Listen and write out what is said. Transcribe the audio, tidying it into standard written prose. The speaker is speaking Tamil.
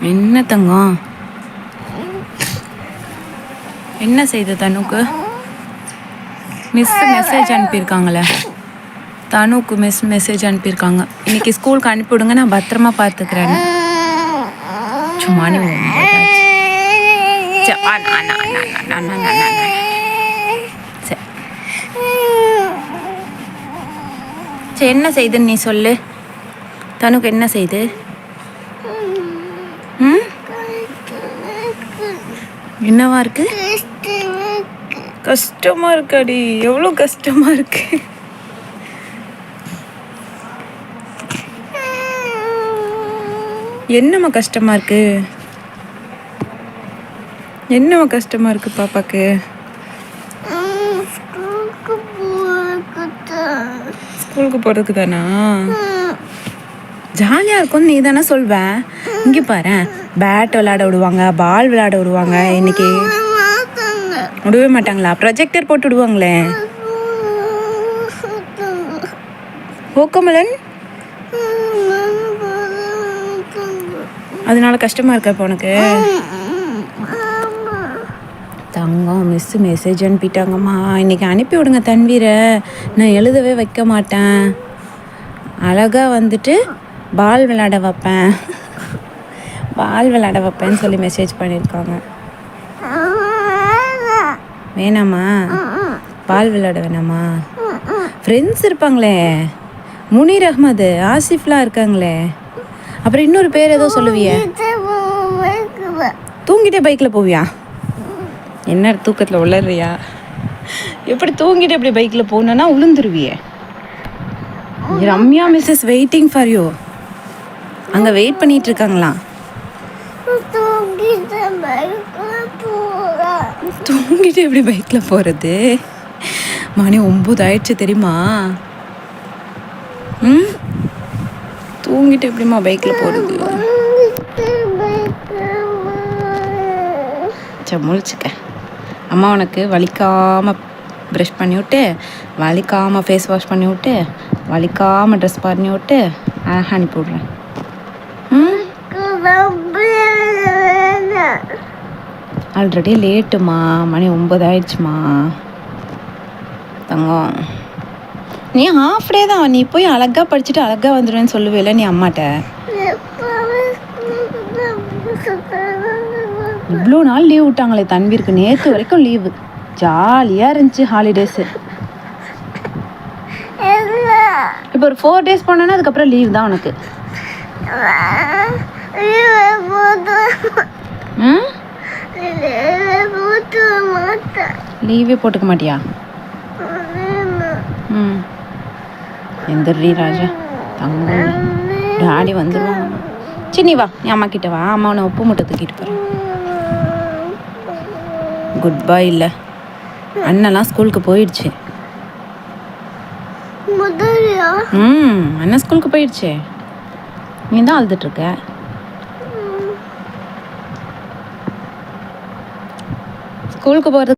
என்ன தங்கம், என்ன செய்த தனுக்கு? மிஸ் மெசேஜ் அனுப்பியிருக்காங்களே, தனுக்கு மெசேஜ் அனுப்பியிருக்காங்க, இன்னைக்கு ஸ்கூலுக்கு அனுப்பிவிடுங்க, நான் பத்திரமா பார்த்துக்கிறேன்னு. சும்மா நீ சரி என்ன செய்துன்னு நீ சொல்லு. தனுக்கு என்ன செய்து? என்னவா இருக்கு? கஷ்டமா இருக்காடி, எவ்வளோ கஷ்டமா இருக்கு. என்னம்மா கஷ்டமா இருக்கு? என்னம்மா கஷ்டமா இருக்கு பாப்பாக்கு? ஸ்கூலுக்கு போறதுக்கு தானா? ஜாலியாக இருக்கும்னு நீ தானே சொல்வேன். இங்கே பாரு, பேட் விளையாட விடுவாங்க, பால் விளையாட விடுவாங்க. இன்னைக்கு விடவே மாட்டாங்களா? ப்ரொஜெக்டர் போட்டு விடுவாங்களே. ஓகமலன், அதனால கஷ்டமா இருக்கா இப்போ உனக்கு? தங்கம், மிஸ் மெசேஜ் அனுப்பிட்டாங்கம்மா, இன்னைக்கு அனுப்பி விடுங்க தன்வீரை, நான் எழுதவே வைக்க மாட்டேன், அழகாக வந்துட்டு பால் விளையாட வைப்பேன், பால் விளையாட வைப்பேன்னு சொல்லி மெசேஜ் பண்ணியிருக்காங்க. வேணாமா? பால் விளையாட வேணாமா? ஃப்ரெண்ட்ஸ் இருப்பாங்களே, முனீர் அஹ்மது, ஆசிஃப்லாம் இருக்காங்களே, அப்புறம் இன்னொரு பேர் ஏதோ சொல்லுவியே. தூங்கிட்டே பைக்கில் போவியா? என்ன தூக்கத்தில் உளறியா? எப்படி தூங்கிட்டு எப்படி பைக்கில் போகணுன்னா உளுந்துருவியே. Ramya Mrs waiting for you, அங்கே வெயிட் பண்ணிட்டு இருக்காங்களாம். தூங்கிட்டு எப்படி பைக்கில் போகிறது? மணி 9 ஆயிடுச்சு தெரியுமா? தூங்கிட்டு எப்படிம்மா பைக்கில் போகிறது? சரி முழிச்சுக்க. அம்மா உனக்கு வலிக்காமல் ப்ரஷ் பண்ணி விட்டு, வலிக்காமல் ஃபேஸ் வாஷ் பண்ணி விட்டு, வலிக்காமல் ட்ரெஸ் பண்ணி விட்டு அழகாக அனுப்பி விட்றேன். ஆல்ரெடி லேட்டுமா, மணி 9 ஆயிடுச்சுமா தங்கம். நீ ஹாஃப் டே தான், நீ போய் அழகாக படிச்சுட்டு அழகாக வந்துடுவேன்னு சொல்லுவேல நீ அம்மாட்ட. இவ்வளோ நாள் லீவ் விட்டாங்களே தன்வீருக்கு, நேற்று வரைக்கும் லீவு, ஜாலியாக இருந்துச்சு ஹாலிடேஸு. இப்போ ஒரு 4 டேஸ் போனேன்னா அதுக்கப்புறம் லீவ் தான் உனக்கு. லீவே போட்டுக்க மாட்டியா? எந்திரி ராஜா தங்கம், டாடி வந்துடுவாங்க. சின்னி வா, என் அம்மா கிட்ட வா, அம்மா உன்னை உப்பு மூட்டை தூக்கிட்டு போகிறேன். குட் பாய். இல்லை, அண்ணெல்லாம் ஸ்கூலுக்கு போயிடுச்சு. அண்ணன் ஸ்கூலுக்கு போயிடுச்சு, நீ தான் அழுதுட்ருக்க. ஸ்கூலுக்கு போகிறது